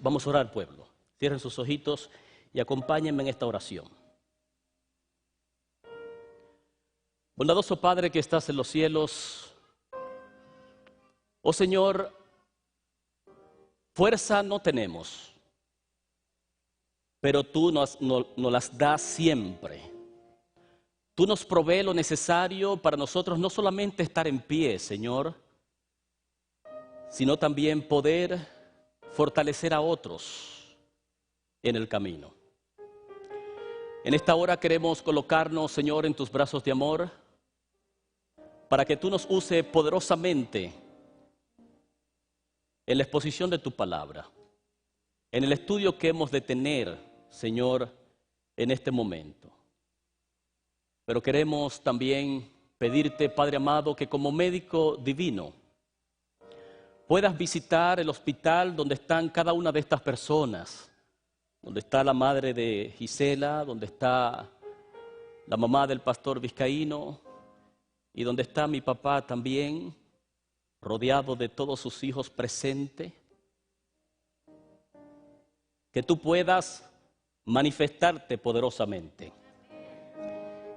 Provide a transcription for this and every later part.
Vamos a orar, pueblo. Cierren sus ojitos y acompáñenme en esta oración. Bondadoso Padre que estás en los cielos, oh Señor, fuerza no tenemos, pero tú nos las das siempre. Tú nos provees lo necesario para nosotros no solamente estar en pie, Señor, sino también poder fortalecer a otros en el camino. En esta hora queremos colocarnos, Señor, en tus brazos de amor, para que tú nos uses poderosamente en la exposición de tu palabra, en el estudio que hemos de tener, Señor, en este momento. Pero queremos también pedirte, Padre amado, que como médico divino puedas visitar el hospital donde están cada una de estas personas, donde está la madre de Gisela, donde está la mamá del pastor Vizcaíno y donde está mi papá también, rodeado de todos sus hijos presentes. Que tú puedas manifestarte poderosamente.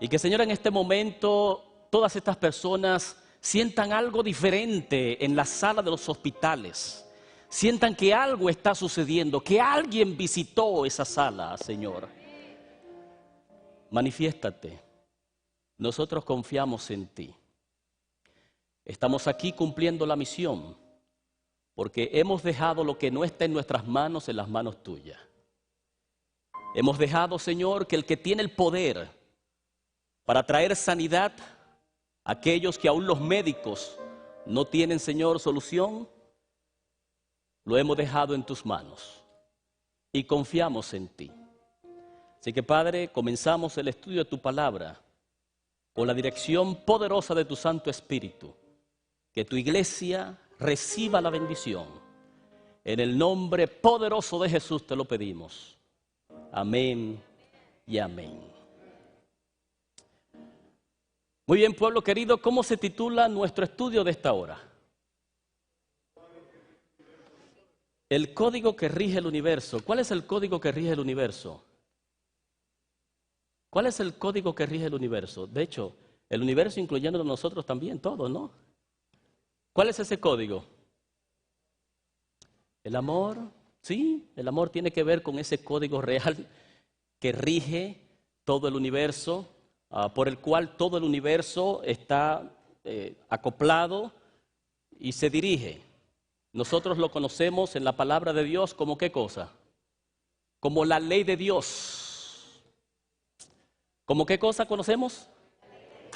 Y que, Señor, en este momento todas estas personas sientan algo diferente en la sala de los hospitales. Sientan que algo está sucediendo, que alguien visitó esa sala, Señor. Manifiéstate. Nosotros confiamos en ti. Estamos aquí cumpliendo la misión, porque hemos dejado lo que no está en nuestras manos en las manos tuyas. Hemos dejado, Señor, que el que tiene el poder para traer sanidad a aquellos que aún los médicos no tienen, Señor, solución, lo hemos dejado en tus manos y confiamos en ti. Así que, Padre, comenzamos el estudio de tu palabra con la dirección poderosa de tu Santo Espíritu. Que tu iglesia reciba la bendición. En el nombre poderoso de Jesús te lo pedimos. Amén y amén. Muy bien, pueblo querido, ¿cómo se titula nuestro estudio de esta hora? El código que rige el universo. ¿Cuál es el código que rige el universo? ¿Cuál es el código que rige el universo? De hecho, el universo incluyendo a nosotros también, todos, ¿no? ¿Cuál es ese código? El amor, sí, el amor tiene que ver con ese código real que rige todo el universo, por el cual todo el universo está acoplado y se dirige. Nosotros lo conocemos en la palabra de Dios como ¿qué cosa? Como la ley de Dios. ¿Cómo qué cosa conocemos?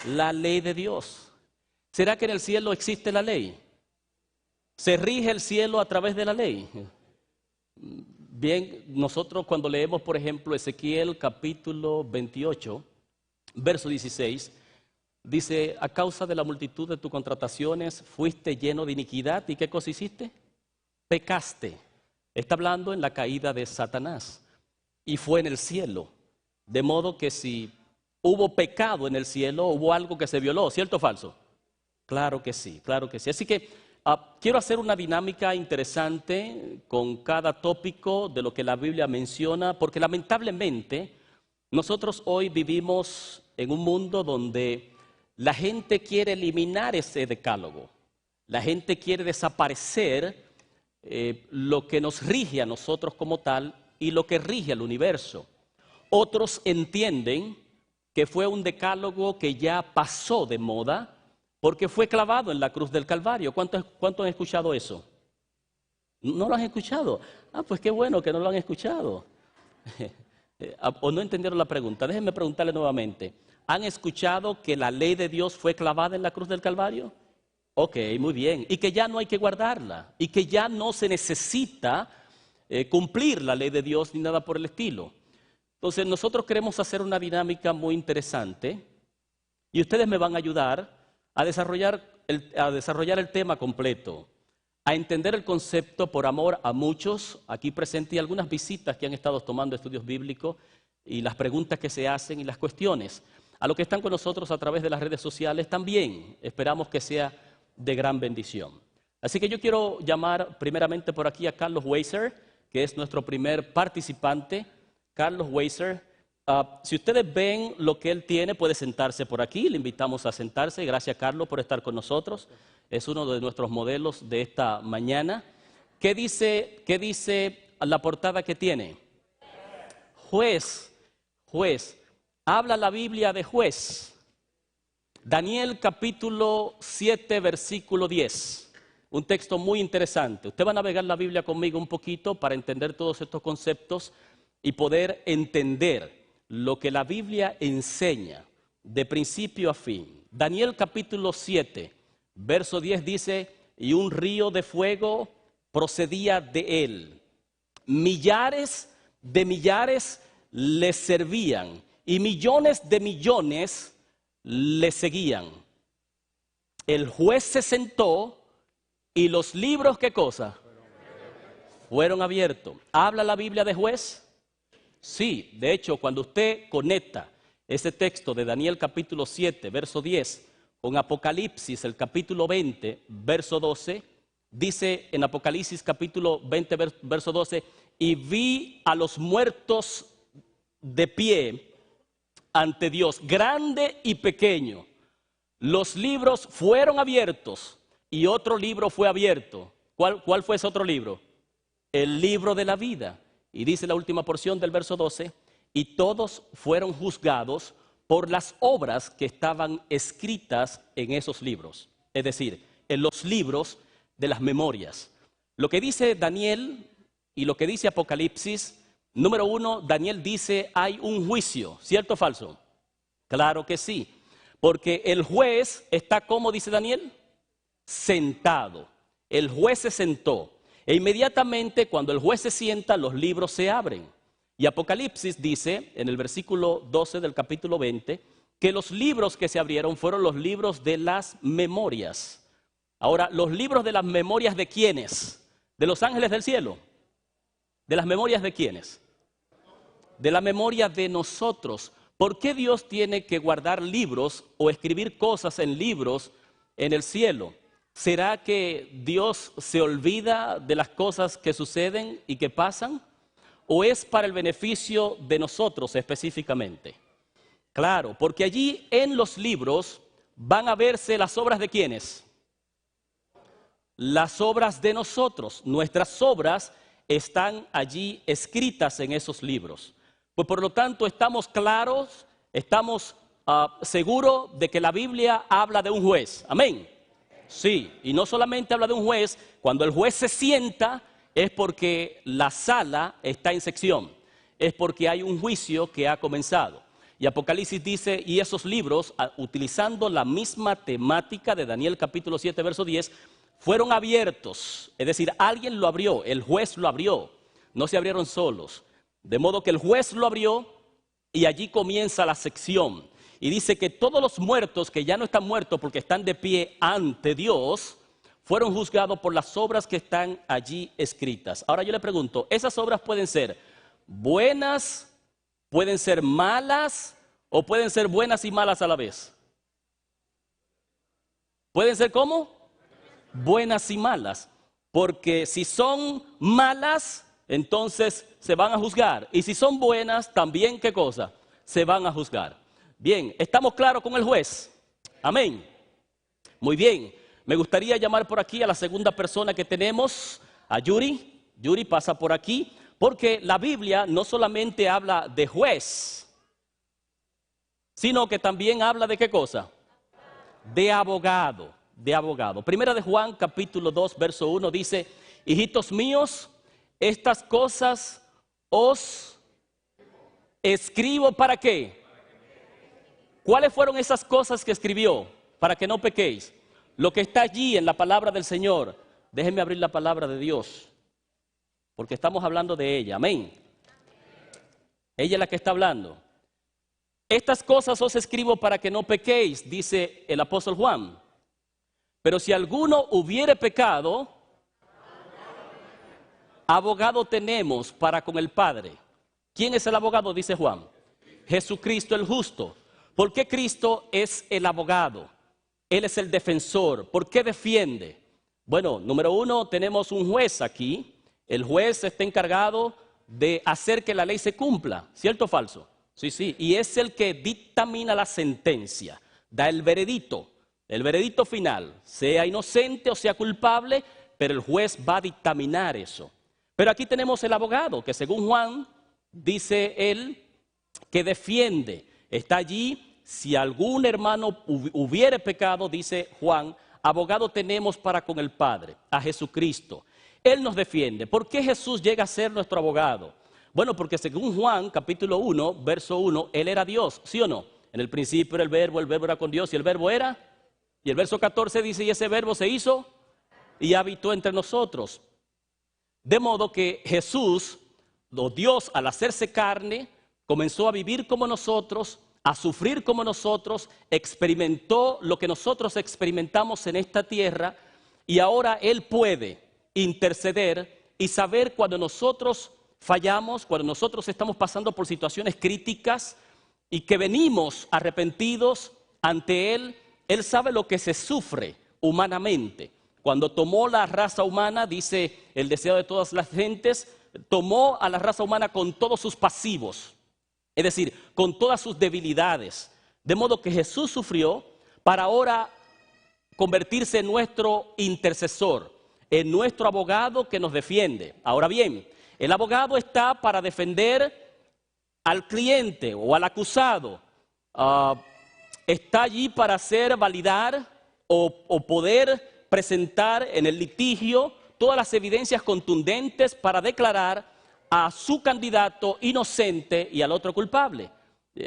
La ley de Dios. ¿Será que en el cielo existe la ley? ¿Se rige el cielo a través de la ley? Bien, nosotros cuando leemos, por ejemplo, Ezequiel capítulo 28, verso 16, dice, a causa de la multitud de tus contrataciones fuiste lleno de iniquidad. ¿Y qué cosa hiciste? Pecaste. Está hablando en la caída de Satanás. Y fue en el cielo. De modo que si hubo pecado en el cielo, hubo algo que se violó, ¿cierto o falso? Claro que sí, claro que sí. Así que quiero hacer una dinámica interesante con cada tópico de lo que la Biblia menciona, porque lamentablemente nosotros hoy vivimos en un mundo donde la gente quiere eliminar ese decálogo. La gente quiere desaparecer lo que nos rige a nosotros como tal y lo que rige al universo. Otros entienden que fue un decálogo que ya pasó de moda porque fue clavado en la cruz del Calvario. ¿Cuántos han escuchado eso? ¿No lo han escuchado? Pues qué bueno que no lo han escuchado. ¿O no entendieron la pregunta? Déjenme preguntarle nuevamente. ¿Han escuchado que la ley de Dios fue clavada en la cruz del Calvario? Ok, muy bien. Y que ya no hay que guardarla. Y que ya no se necesita cumplir la ley de Dios ni nada por el estilo. Entonces nosotros queremos hacer una dinámica muy interesante y ustedes me van a ayudar a desarrollar el tema completo, a entender el concepto por amor a muchos aquí presentes y algunas visitas que han estado tomando estudios bíblicos y las preguntas que se hacen y las cuestiones. A los que están con nosotros a través de las redes sociales también esperamos que sea de gran bendición. Así que yo quiero llamar primeramente por aquí a Carlos Weiser. que es nuestro primer participante, Carlos Weiser. Si ustedes ven lo que él tiene, puede sentarse por aquí. Le invitamos a sentarse. Gracias, Carlos, por estar con nosotros. Es uno de nuestros modelos de esta mañana. ¿Qué dice la portada que tiene? Juez, juez. Habla la Biblia de juez. Daniel capítulo 7, versículo 10. Un texto muy interesante. Usted va a navegar la Biblia conmigo un poquito para entender todos estos conceptos y poder entender lo que la Biblia enseña de principio a fin. Daniel capítulo 7, verso 10 dice, y un río de fuego procedía de él. Millares de millares le servían y millones de millones le seguían. El juez se sentó y los libros, ¿qué cosa? Fueron abiertos. ¿Habla la Biblia de juez? Sí, de hecho, cuando usted conecta ese texto de Daniel capítulo 7, verso 10, con Apocalipsis, el capítulo 20, verso 12, dice en Apocalipsis capítulo 20, verso 12, y vi a los muertos de pie ante Dios, grande y pequeño. Los libros fueron abiertos y otro libro fue abierto. ¿Cuál fue ese otro libro? El libro de la vida. Y dice la última porción del verso 12, y todos fueron juzgados por las obras que estaban escritas en esos libros. Es decir, en los libros de las memorias. Lo que dice Daniel y lo que dice Apocalipsis, número 1, Daniel dice hay un juicio, ¿cierto o falso? Claro que sí, porque el juez está, ¿cómo dice Daniel? Sentado. El juez se sentó. E inmediatamente cuando el juez se sienta, los libros se abren. Y Apocalipsis dice, en el versículo 12 del capítulo 20, que los libros que se abrieron fueron los libros de las memorias. Ahora, ¿los libros de las memorias de quiénes? ¿De los ángeles del cielo? ¿De las memorias de quiénes? De la memoria de nosotros. ¿Por qué Dios tiene que guardar libros o escribir cosas en libros en el cielo? ¿Será que Dios se olvida de las cosas que suceden y que pasan? ¿O es para el beneficio de nosotros específicamente? Claro, porque allí en los libros van a verse las obras de ¿quiénes? Las obras de nosotros. Nuestras obras están allí escritas en esos libros. Pues por lo tanto estamos claros, estamos seguros de que la Biblia habla de un juez. Amén. Sí, y no solamente habla de un juez, cuando el juez se sienta es porque la sala está en sección, es porque hay un juicio que ha comenzado. Y Apocalipsis dice, y esos libros, utilizando la misma temática de Daniel capítulo 7, verso 10, fueron abiertos, es decir, alguien lo abrió, el juez lo abrió, no se abrieron solos. De modo que el juez lo abrió y allí comienza la sección. Y dice que todos los muertos que ya no están muertos porque están de pie ante Dios, fueron juzgados por las obras que están allí escritas. Ahora yo le pregunto, ¿esas obras pueden ser buenas, pueden ser malas o pueden ser buenas y malas a la vez? ¿Pueden ser cómo? Buenas y malas. Porque si son malas, entonces se van a juzgar. Y si son buenas, también, ¿qué cosa? Se van a juzgar. Bien, ¿estamos claros con el juez? Amén. Muy bien, me gustaría llamar por aquí a la segunda persona que tenemos, a Yuri. Yuri pasa por aquí, porque la Biblia no solamente habla de juez, sino que también habla de ¿qué cosa? De abogado, de abogado. Primera de Juan, capítulo 2, verso 1 dice, hijitos míos, estas cosas os escribo ¿para qué? ¿Cuáles fueron esas cosas que escribió? Para que no pequéis. Lo que está allí en la palabra del Señor. Déjenme abrir la palabra de Dios, porque estamos hablando de ella. Amén. Ella es la que está hablando. Estas cosas os escribo para que no pequéis, dice el apóstol Juan. Pero si alguno hubiere pecado, abogado tenemos para con el Padre. ¿Quién es el abogado? Dice Juan. Jesucristo el justo. ¿Por qué Cristo es el abogado? Él es el defensor. ¿Por qué defiende? Bueno, número 1, tenemos un juez aquí. El juez está encargado de hacer que la ley se cumpla, ¿cierto o falso? Sí, sí, y es el que dictamina la sentencia, da el veredicto final, sea inocente o sea culpable, pero el juez va a dictaminar eso. Pero aquí tenemos el abogado, que según Juan, dice él, que defiende, está allí, si algún hermano hubiere pecado, dice Juan, abogado tenemos para con el Padre, a Jesucristo. Él nos defiende. ¿Por qué Jesús llega a ser nuestro abogado? Bueno, porque según Juan, capítulo 1, verso 1, Él era Dios, ¿sí o no? En el principio era el verbo era con Dios y el verbo era. Y el verso 14 dice, y ese verbo se hizo y habitó entre nosotros. De modo que Jesús, o Dios, al hacerse carne, comenzó a vivir como nosotros, a sufrir como nosotros, experimentó lo que nosotros experimentamos en esta tierra y ahora Él puede interceder y saber cuando nosotros fallamos, cuando nosotros estamos pasando por situaciones críticas y que venimos arrepentidos ante Él. Él sabe lo que se sufre humanamente. Cuando tomó la raza humana, dice el deseo de todas las gentes, tomó a la raza humana con todos sus pasivos, es decir, con todas sus debilidades. De modo que Jesús sufrió para ahora convertirse en nuestro intercesor, en nuestro abogado que nos defiende. Ahora bien, el abogado está para defender al cliente o al acusado. Está allí para hacer validar o poder presentar en el litigio todas las evidencias contundentes para declarar a su candidato inocente y al otro culpable.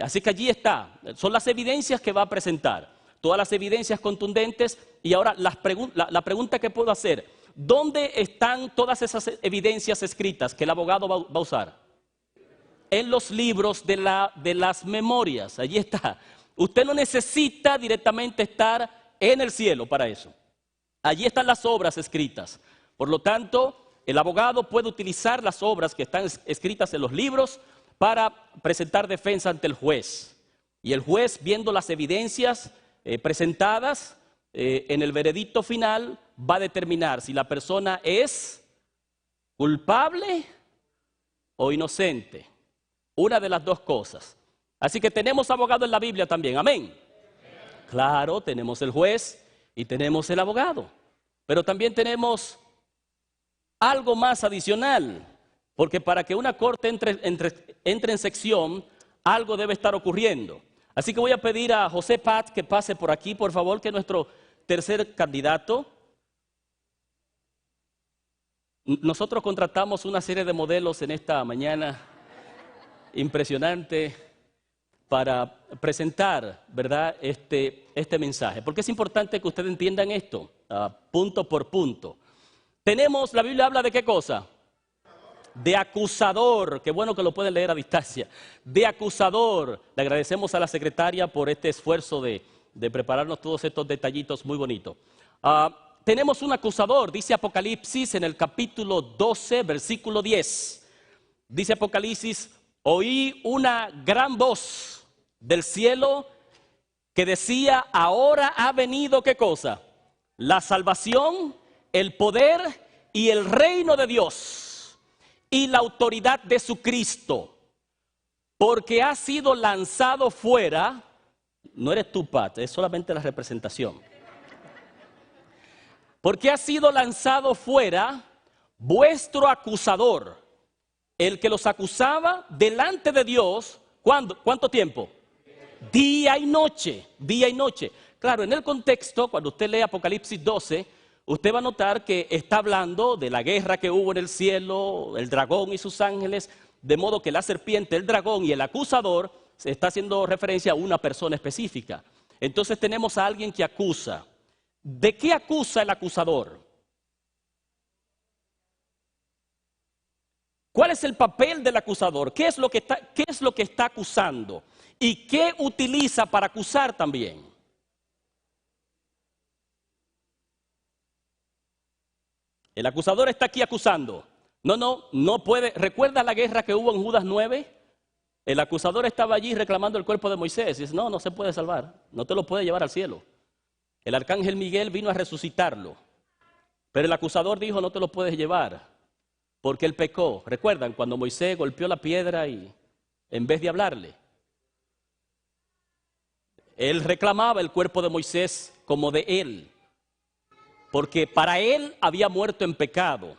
Así que allí está, son las evidencias que va a presentar, todas las evidencias contundentes. Y ahora la pregunta que puedo hacer, ¿dónde están todas esas evidencias escritas que el abogado va a usar? En los libros de las memorias, allí está. Usted no necesita directamente estar en el cielo para eso. Allí están las obras escritas. Por lo tanto, el abogado puede utilizar las obras que están escritas en los libros para presentar defensa ante el juez. Y el juez, viendo las evidencias presentadas en el veredicto final, va a determinar si la persona es culpable o inocente. Una de las dos cosas. Así que tenemos abogado en la Biblia también, amén. Claro, tenemos el juez y tenemos el abogado, pero también tenemos algo más adicional, porque para que una corte entre en sección, algo debe estar ocurriendo. Así que voy a pedir a José Pat que pase por aquí, por favor, que es nuestro tercer candidato. Nosotros contratamos una serie de modelos en esta mañana impresionante para presentar, ¿verdad?, este mensaje. Porque es importante que ustedes entiendan esto, punto por punto. Tenemos, la Biblia habla de ¿qué cosa? De acusador. Qué bueno que lo pueden leer a distancia. De acusador. Le agradecemos a la secretaria por este esfuerzo de prepararnos todos estos detallitos muy bonitos. Tenemos un acusador, dice Apocalipsis en el capítulo 12, versículo 10. Dice Apocalipsis, oí una gran voz del cielo que decía, ahora ha venido ¿qué cosa? La salvación, el poder y el reino de Dios y la autoridad de su Cristo, porque ha sido lanzado fuera. No eres tú, Pat, es solamente la representación. Porque ha sido lanzado fuera vuestro acusador, el que los acusaba delante de Dios. ¿Cuánto tiempo? Día y noche, día y noche. Claro, en el contexto, cuando usted lee Apocalipsis 12, usted va a notar que está hablando de la guerra que hubo en el cielo, el dragón y sus ángeles, de modo que la serpiente, el dragón y el acusador se está haciendo referencia a una persona específica. Entonces tenemos a alguien que acusa. ¿De qué acusa el acusador? ¿Cuál es el papel del acusador? ¿Qué es lo que está acusando? ¿Y qué utiliza para acusar también? El acusador está aquí acusando. No puede. ¿Recuerda la guerra que hubo en Judas 9? El acusador estaba allí reclamando el cuerpo de Moisés. Y dice, no se puede salvar. No te lo puede llevar al cielo. El arcángel Miguel vino a resucitarlo. Pero el acusador dijo, no te lo puedes llevar. porque él pecó. ¿Recuerdan cuando Moisés golpeó la piedra y en vez de hablarle, él reclamaba el cuerpo de Moisés como de él? Porque para él había muerto en pecado,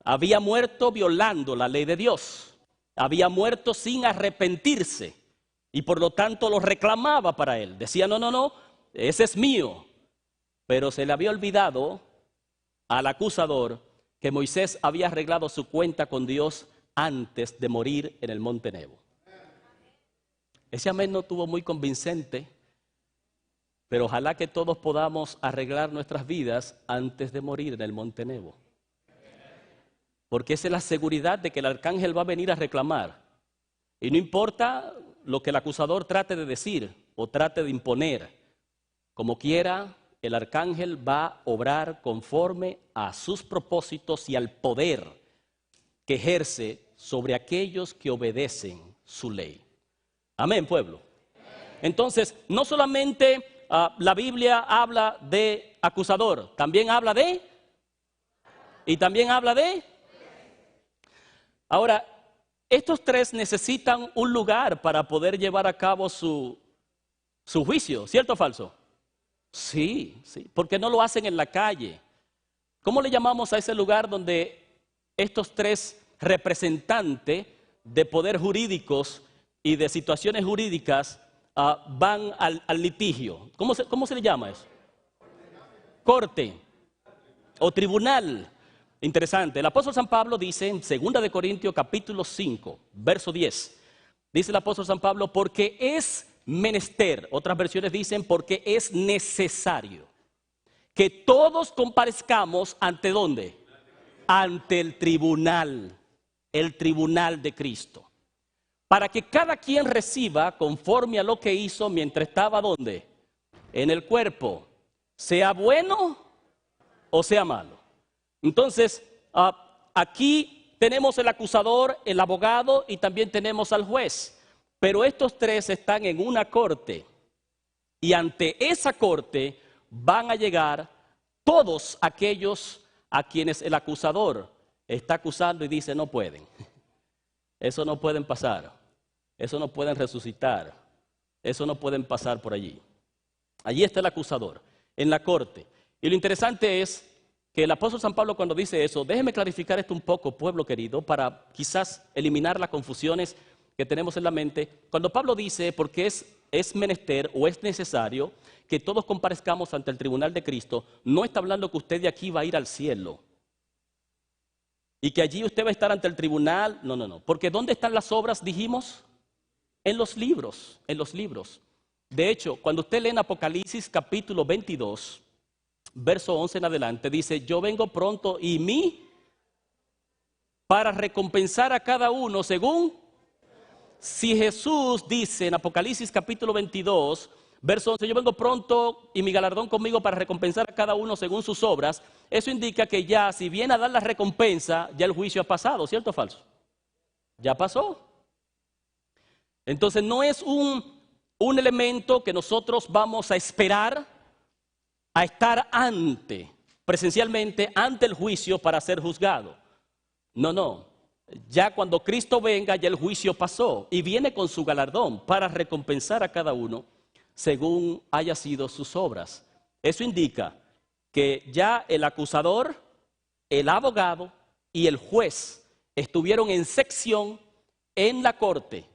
había muerto violando la ley de Dios, había muerto sin arrepentirse y por lo tanto lo reclamaba para él. Decía, no, no, no, ese es mío. Pero se le había olvidado al acusador que Moisés había arreglado su cuenta con Dios antes de morir en el monte Nebo. Ese amén no estuvo muy convincente, pero ojalá que todos podamos arreglar nuestras vidas antes de morir en el monte Nebo. Porque esa es la seguridad de que el arcángel va a venir a reclamar. Y no importa lo que el acusador trate de decir o trate de imponer, como quiera, el arcángel va a obrar conforme a sus propósitos y al poder que ejerce sobre aquellos que obedecen su ley. Amén, pueblo. Entonces, no solamente la Biblia habla de acusador, también habla de, y también habla de. Ahora, estos tres necesitan un lugar para poder llevar a cabo su juicio, ¿cierto o falso? Sí, sí, porque no lo hacen en la calle. ¿Cómo le llamamos a ese lugar donde estos tres representantes de poder jurídicos y de situaciones jurídicas van al litigio? ¿Cómo se le llama eso? Corte o tribunal. Interesante. El apóstol San Pablo dice en 2 de Corintios capítulo 5, verso 10. Dice el apóstol San Pablo, porque es menester, otras versiones dicen, porque es necesario que todos comparezcamos ante ¿dónde? Ante el tribunal de Cristo. Para que cada quien reciba conforme a lo que hizo mientras estaba ¿dónde? En el cuerpo, sea bueno o sea malo. Entonces, aquí tenemos el acusador, el abogado y también tenemos al juez. Pero estos tres están en una corte y ante esa corte van a llegar todos aquellos a quienes el acusador está acusando y dice no pueden. Eso no pueden pasar, eso no pueden resucitar, eso no pueden pasar por allí. Allí está el acusador, en la corte. Y lo interesante es que el apóstol San Pablo cuando dice eso, déjeme clarificar esto un poco, pueblo querido, para quizás eliminar las confusiones que tenemos en la mente. Cuando Pablo dice, porque es menester o es necesario que todos comparezcamos ante el tribunal de Cristo, no está hablando que usted de aquí va a ir al cielo y que allí usted va a estar ante el tribunal. No, no, no. Porque ¿dónde están las obras, dijimos? En los libros, en los libros. De hecho, cuando usted lee en Apocalipsis capítulo 22, verso 11 en adelante, dice, yo vengo pronto y para recompensar a cada uno según. Si Jesús dice en Apocalipsis capítulo 22, verso 11, yo vengo pronto y mi galardón conmigo para recompensar a cada uno según sus obras, eso indica que ya, si viene a dar la recompensa, ya el juicio ha pasado, ¿cierto o falso? Ya pasó. Entonces no es un elemento que nosotros vamos a esperar a estar presencialmente ante el juicio para ser juzgado. No, no. Ya cuando Cristo venga, ya el juicio pasó y viene con su galardón para recompensar a cada uno según haya sido sus obras. Eso indica que ya el acusador, el abogado y el juez estuvieron en sección en la corte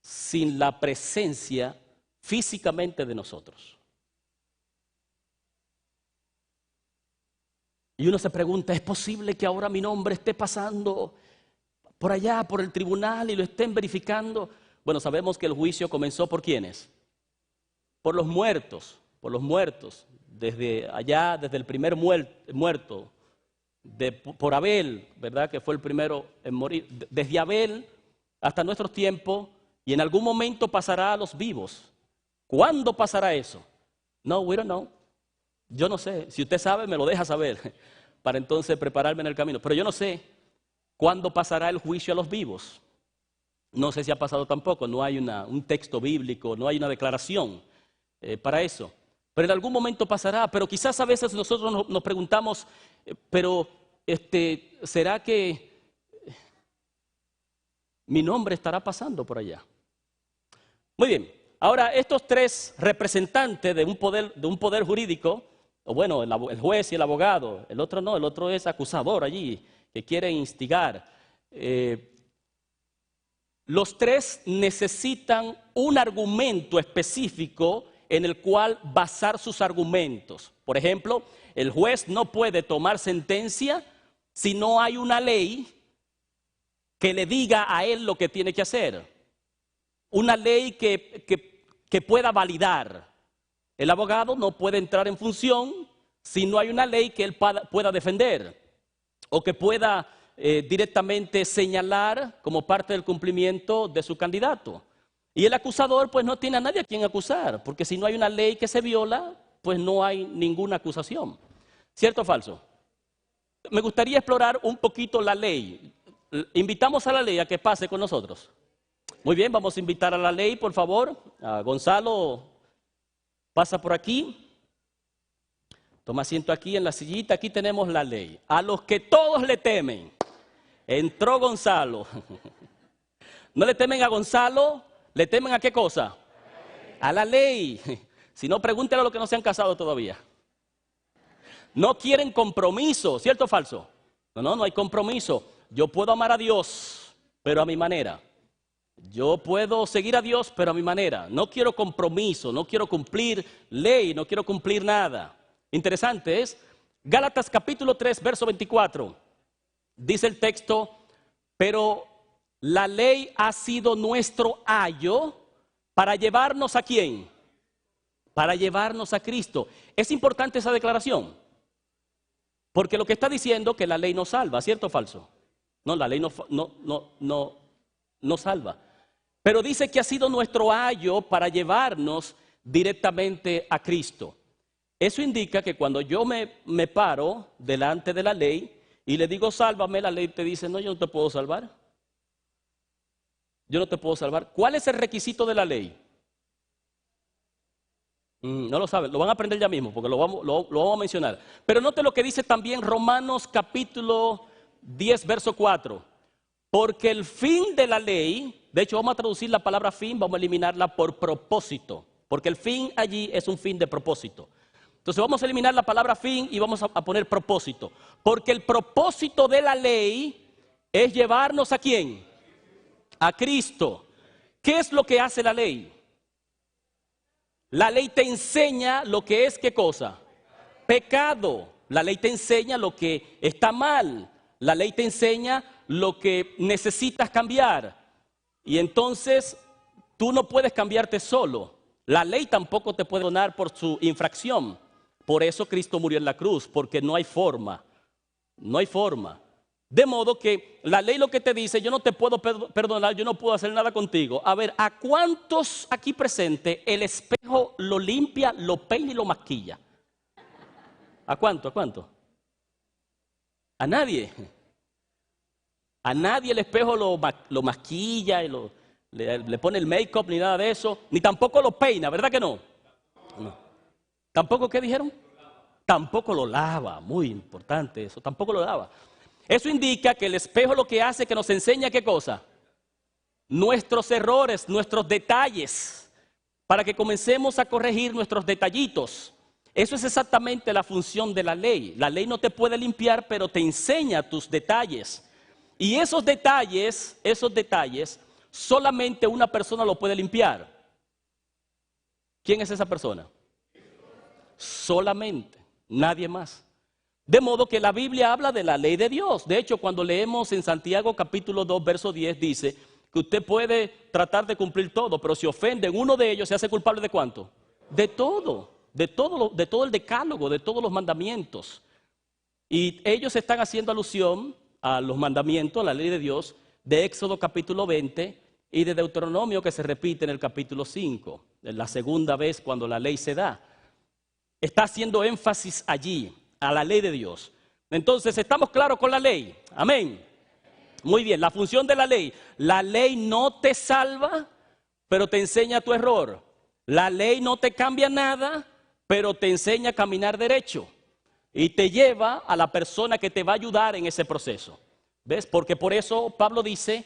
sin la presencia físicamente de nosotros. Y uno se pregunta, ¿es posible que ahora mi nombre esté pasando por allá, por el tribunal y lo estén verificando? Bueno, sabemos que el juicio comenzó ¿por quiénes? Por los muertos, desde allá, desde el primer muerto, por Abel, ¿verdad? Que fue el primero en morir. Desde Abel hasta nuestros tiempos y en algún momento pasará a los vivos. ¿Cuándo pasará eso? No, we don't know. Yo no sé. Si usted sabe, me lo deja saber para entonces prepararme en el camino. Pero yo no sé cuándo pasará el juicio a los vivos. No sé si ha pasado tampoco. No hay un texto bíblico, no hay una declaración para eso. Pero en algún momento pasará. Pero quizás a veces nosotros nos preguntamos, ¿será que mi nombre estará pasando por allá. Muy bien, ahora estos tres representantes de un poder jurídico, o bueno, el juez y el abogado, el otro no, el otro es acusador allí, que quiere instigar. Los tres necesitan un argumento específico en el cual basar sus argumentos. Por ejemplo, el juez no puede tomar sentencia si no hay una ley que le diga a él lo que tiene que hacer. Una ley que pueda validar. El abogado no puede entrar en función si no hay una ley que él pueda defender o que pueda directamente señalar como parte del cumplimiento de su candidato. Y el acusador pues no tiene a nadie a quien acusar, porque si no hay una ley que se viola, pues no hay ninguna acusación. ¿Cierto o falso? Me gustaría explorar un poquito la ley. Invitamos a la ley a que pase con nosotros. Muy bien, vamos a invitar a la ley, por favor. Gonzalo, pasa por aquí. Toma asiento aquí en la sillita. Aquí tenemos la ley. A los que todos le temen. Entró Gonzalo. ¿No le temen a Gonzalo? ¿Le temen a qué cosa? A la ley. Si no, pregúntale a los que no se han casado todavía. No quieren compromiso, ¿cierto o falso? No hay compromiso. Yo puedo amar a Dios, pero a mi manera. Yo puedo seguir a Dios, pero a mi manera. No quiero compromiso, no quiero cumplir ley, no quiero cumplir nada. Interesante es, Gálatas capítulo 3, verso 24. Dice el texto, pero la ley ha sido nuestro ayo para llevarnos ¿a quién? Para llevarnos a Cristo. Es importante esa declaración, porque lo que está diciendo que la ley no salva, ¿cierto o falso? No, la ley no salva. Pero dice que ha sido nuestro ayo para llevarnos directamente a Cristo. Eso indica que cuando yo me paro delante de la ley y le digo sálvame, la ley te dice no, yo no te puedo salvar. Yo no te puedo salvar. ¿Cuál es el requisito de la ley? No lo saben, lo van a aprender ya mismo porque lo vamos a mencionar. Pero note lo que dice también Romanos capítulo 10, verso 4. Porque el fin de la ley, de hecho vamos a traducir la palabra fin, vamos a eliminarla por propósito. Porque el fin allí es un fin de propósito. Entonces vamos a eliminar la palabra fin y vamos a poner propósito. Porque el propósito de la ley es llevarnos ¿a quién? A Cristo. ¿Qué es lo que hace la ley? La ley te enseña lo que es, ¿qué cosa? Pecado. La ley te enseña lo que está mal. La ley te enseña lo que necesitas cambiar. Y entonces tú no puedes cambiarte solo. La ley tampoco te puede donar por su infracción. Por eso Cristo murió en la cruz, porque no hay forma. No hay forma. De modo que la ley lo que te dice, yo no te puedo perdonar, yo no puedo hacer nada contigo. A ver, ¿a cuántos aquí presentes el espejo lo limpia, lo peina y lo maquilla? ¿A cuánto? ¿A cuánto? A nadie. A nadie el espejo lo maquilla y le pone el make-up ni nada de eso. Ni tampoco lo peina, ¿verdad que no? No. ¿Tampoco qué dijeron? Tampoco lo lava, muy importante eso, tampoco lo lava. Eso indica que el espejo lo que hace es que nos enseña ¿qué cosa? Nuestros errores, nuestros detalles, para que comencemos a corregir nuestros detallitos. Eso es exactamente la función de la ley. La ley no te puede limpiar, pero te enseña tus detalles. Y esos detalles, solamente una persona lo puede limpiar. ¿Quién es esa persona? Solamente, nadie más. De modo que la Biblia habla de la ley de Dios. De hecho, cuando leemos en Santiago capítulo 2, verso 10, dice que usted puede tratar de cumplir todo, pero si ofende en uno de ellos, ¿se hace culpable de cuánto? De todo el decálogo, de todos los mandamientos. Y ellos están haciendo alusión a los mandamientos, a la ley de Dios, de Éxodo capítulo 20 y de Deuteronomio que se repite en el capítulo 5, la segunda vez cuando la ley se da. Está haciendo énfasis allí, a la ley de Dios. Entonces, ¿estamos claros con la ley? Amén. Muy bien, la función de la ley. La ley no te salva, pero te enseña tu error. La ley no te cambia nada, pero te enseña a caminar derecho. Y te lleva a la persona que te va a ayudar en ese proceso. ¿Ves? Porque por eso Pablo dice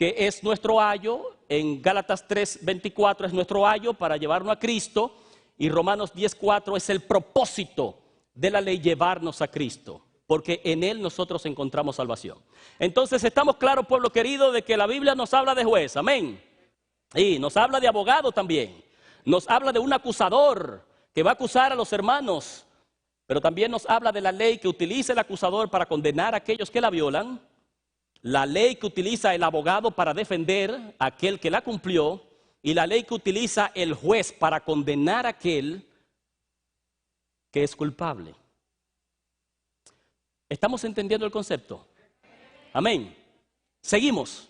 que es nuestro ayo, en Gálatas 3:24 es nuestro ayo para llevarnos a Cristo, y Romanos 10:4 es el propósito de la ley, llevarnos a Cristo, porque en Él nosotros encontramos salvación. Entonces estamos claros, pueblo querido, de que la Biblia nos habla de juez, amén. Y nos habla de abogado también, nos habla de un acusador que va a acusar a los hermanos, pero también nos habla de la ley que utiliza el acusador para condenar a aquellos que la violan, la ley que utiliza el abogado para defender a aquel que la cumplió, y la ley que utiliza el juez para condenar a aquel que es culpable. ¿Estamos entendiendo el concepto? Amén. Seguimos.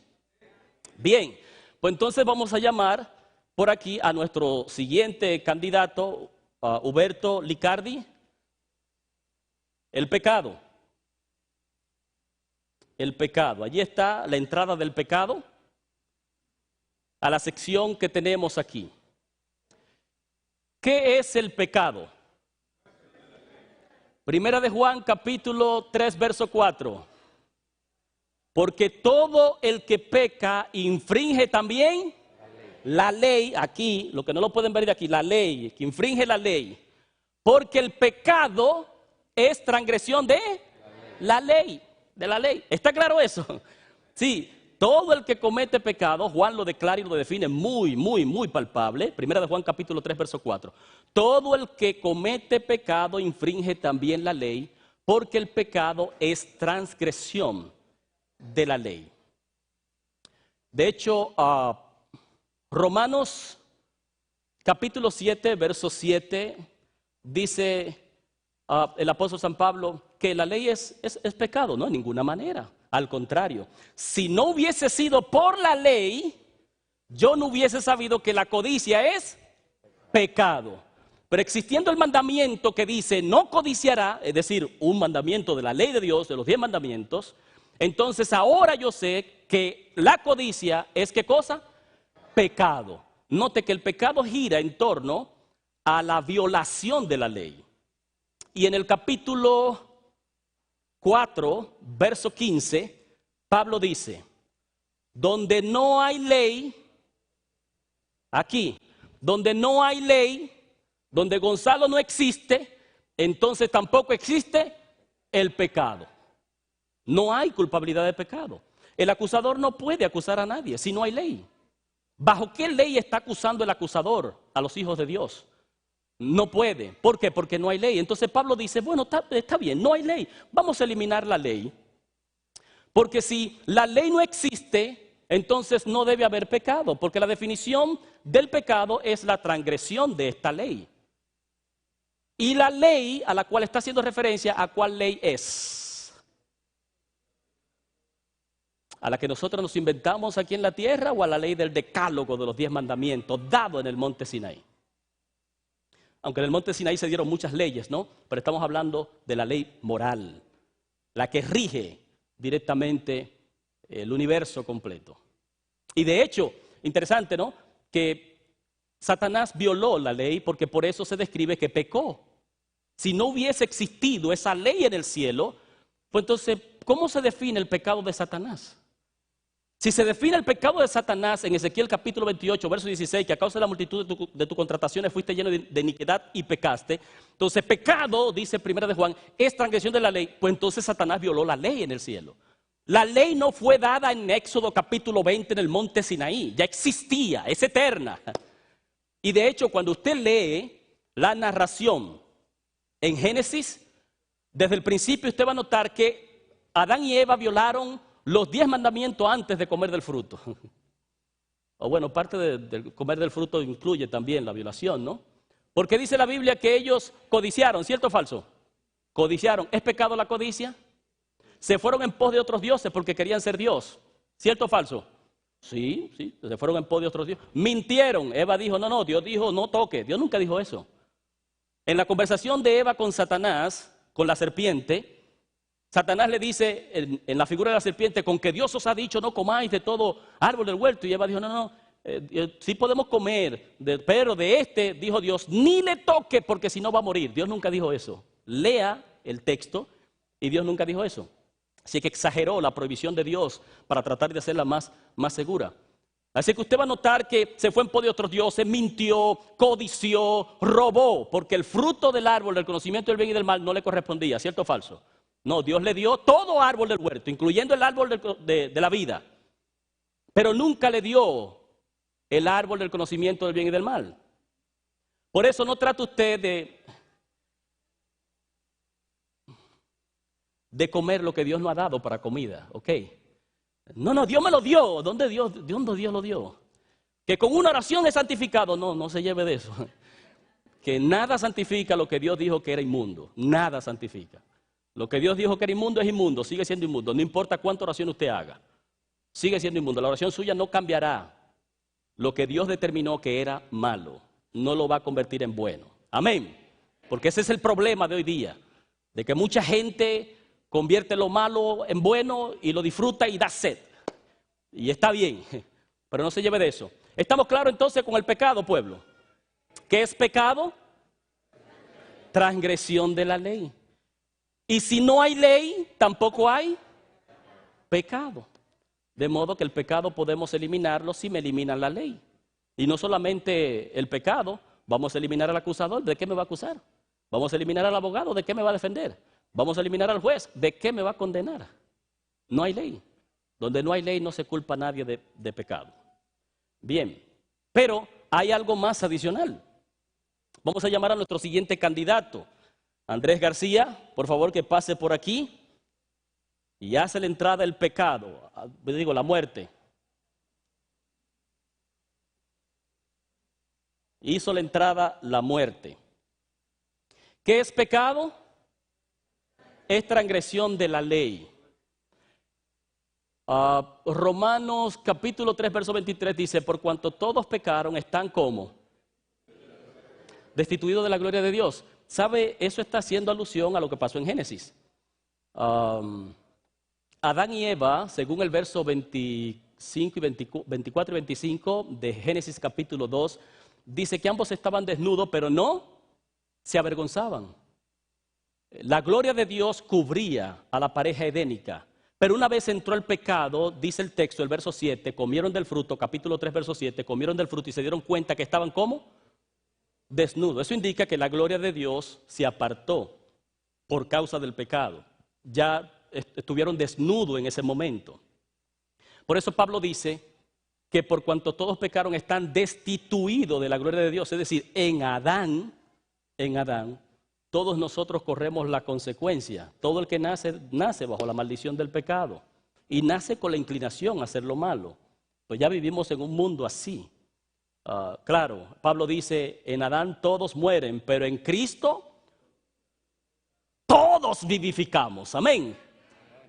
Bien, pues entonces vamos a llamar por aquí a nuestro siguiente candidato, Huberto Licardi. El pecado. El pecado. Allí está la entrada del pecado a la sección que tenemos aquí. ¿Qué es el pecado? Primera de Juan, capítulo 3, verso 4. Porque todo el que peca infringe también la ley. Aquí, lo que no lo pueden ver de aquí, la ley, que infringe la ley. Porque el pecado es transgresión de la ley, de la ley. ¿Está claro eso? Sí. Todo el que comete pecado, Juan lo declara y lo define muy palpable. Primera de Juan capítulo 3, verso 4. Todo el que comete pecado infringe también la ley, porque el pecado es transgresión de la ley. De hecho, Romanos capítulo 7, verso 7, dice el apóstol San Pablo que la ley es pecado. No, de ninguna manera. Al contrario, si no hubiese sido por la ley, yo no hubiese sabido que la codicia es pecado. Pero existiendo el mandamiento que dice no codiciará, es decir, un mandamiento de la ley de Dios, de los 10 mandamientos, entonces ahora yo sé que la codicia es ¿qué cosa? Pecado. Note que el pecado gira en torno a la violación de la ley. Y en el capítulo 4, verso 15, Pablo dice, donde no hay ley, aquí, donde no hay ley, donde Gonzalo no existe, entonces tampoco existe el pecado. No hay culpabilidad de pecado. El acusador no puede acusar a nadie si no hay ley. ¿Bajo qué ley está acusando el acusador a los hijos de Dios? No puede. ¿Por qué? Porque no hay ley. Entonces Pablo dice, bueno, está bien, no hay ley. Vamos a eliminar la ley. Porque si la ley no existe, entonces no debe haber pecado. Porque la definición del pecado es la transgresión de esta ley. Y la ley a la cual está haciendo referencia, ¿a cuál ley es? ¿A la que nosotros nos inventamos aquí en la tierra o a la ley del decálogo de los 10 mandamientos dado en el monte Sinaí? Aunque en el monte Sinaí se dieron muchas leyes, ¿no? Pero estamos hablando de la ley moral, la que rige directamente el universo completo. Y de hecho, interesante, ¿no? Que Satanás violó la ley porque por eso se describe que pecó. Si no hubiese existido esa ley en el cielo, pues entonces, ¿cómo se define el pecado de Satanás? Si se define el pecado de Satanás en Ezequiel capítulo 28, verso 16, que a causa de la multitud de tus contrataciones fuiste lleno de iniquidad y pecaste. Entonces, pecado, dice Primera de Juan, es transgresión de la ley. Pues entonces Satanás violó la ley en el cielo. La ley no fue dada en Éxodo capítulo 20 en el monte Sinaí. Ya existía, es eterna. Y de hecho, cuando usted lee la narración en Génesis, desde el principio usted va a notar que Adán y Eva violaron los 10 mandamientos antes de comer del fruto. O bueno, parte de comer del fruto incluye también la violación, ¿no? Porque dice la Biblia que ellos codiciaron, ¿cierto o falso? Codiciaron. ¿Es pecado la codicia? Se fueron en pos de otros dioses porque querían ser Dios, ¿cierto o falso? Sí, se fueron en pos de otros dioses. Mintieron. Eva dijo, no, Dios dijo, no toque. Dios nunca dijo eso. En la conversación de Eva con Satanás, con la serpiente, Satanás le dice en la figura de la serpiente, con que Dios os ha dicho no comáis de todo árbol del huerto. Y Eva dijo, no, sí podemos comer, pero de este, dijo Dios, ni le toque porque si no va a morir. Dios nunca dijo eso. Lea el texto y Dios nunca dijo eso. Así que exageró la prohibición de Dios para tratar de hacerla más segura. Así que usted va a notar que se fue en pos de otros dioses, mintió, codició, robó, porque el fruto del árbol del conocimiento del bien y del mal no le correspondía, ¿cierto o falso? No, Dios le dio todo árbol del huerto, incluyendo el árbol de la vida, pero nunca le dio el árbol del conocimiento del bien y del mal. Por eso no trate usted de comer lo que Dios no ha dado para comida, ¿ok? No, Dios me lo dio. ¿Dónde Dios lo dio? Que con una oración es santificado. No se lleve de eso. Que nada santifica lo que Dios dijo que era inmundo. Nada santifica. Lo que Dios dijo que era inmundo es inmundo, sigue siendo inmundo. No importa cuánta oración usted haga, sigue siendo inmundo. La oración suya no cambiará. Lo que Dios determinó que era malo, no lo va a convertir en bueno. Amén. Porque ese es el problema de hoy día. De que mucha gente convierte lo malo en bueno y lo disfruta y da sed. Y está bien, pero no se lleve de eso. ¿Estamos claros entonces con el pecado, pueblo? ¿Qué es pecado? Transgresión de la ley. Y si no hay ley, tampoco hay pecado. De modo que el pecado podemos eliminarlo si me eliminan la ley. Y no solamente el pecado, vamos a eliminar al acusador. ¿De qué me va a acusar? Vamos a eliminar al abogado. ¿De qué me va a defender? Vamos a eliminar al juez. ¿De qué me va a condenar? No hay ley. Donde no hay ley no se culpa a nadie de pecado. Bien, pero hay algo más adicional. Vamos a llamar a nuestro siguiente candidato. Andrés García, por favor que pase por aquí y hace la entrada el pecado, la muerte. Hizo la entrada la muerte. ¿Qué es pecado? Es transgresión de la ley. Romanos capítulo 3, verso 23 dice, por cuanto todos pecaron, están como destituidos de la gloria de Dios. ¿Sabe? Eso está haciendo alusión a lo que pasó en Génesis. Adán y Eva, según el verso 25 y 24 y 25 de Génesis capítulo 2, dice que ambos estaban desnudos, pero no se avergonzaban. La gloria de Dios cubría a la pareja edénica. Pero una vez entró el pecado, dice el texto, el verso 7, comieron del fruto, capítulo 3, verso 7, comieron del fruto y se dieron cuenta que estaban ¿cómo? Desnudos. Eso indica que la gloria de Dios se apartó por causa del pecado. Ya estuvieron desnudos en ese momento. Por eso Pablo dice que por cuanto todos pecaron están destituidos de la gloria de Dios. Es decir, en Adán, todos nosotros corremos la consecuencia. Todo el que nace bajo la maldición del pecado y nace con la inclinación a hacer lo malo. Pues ya vivimos en un mundo así. Claro, Pablo dice, en Adán todos mueren, pero en Cristo todos vivificamos. Amén.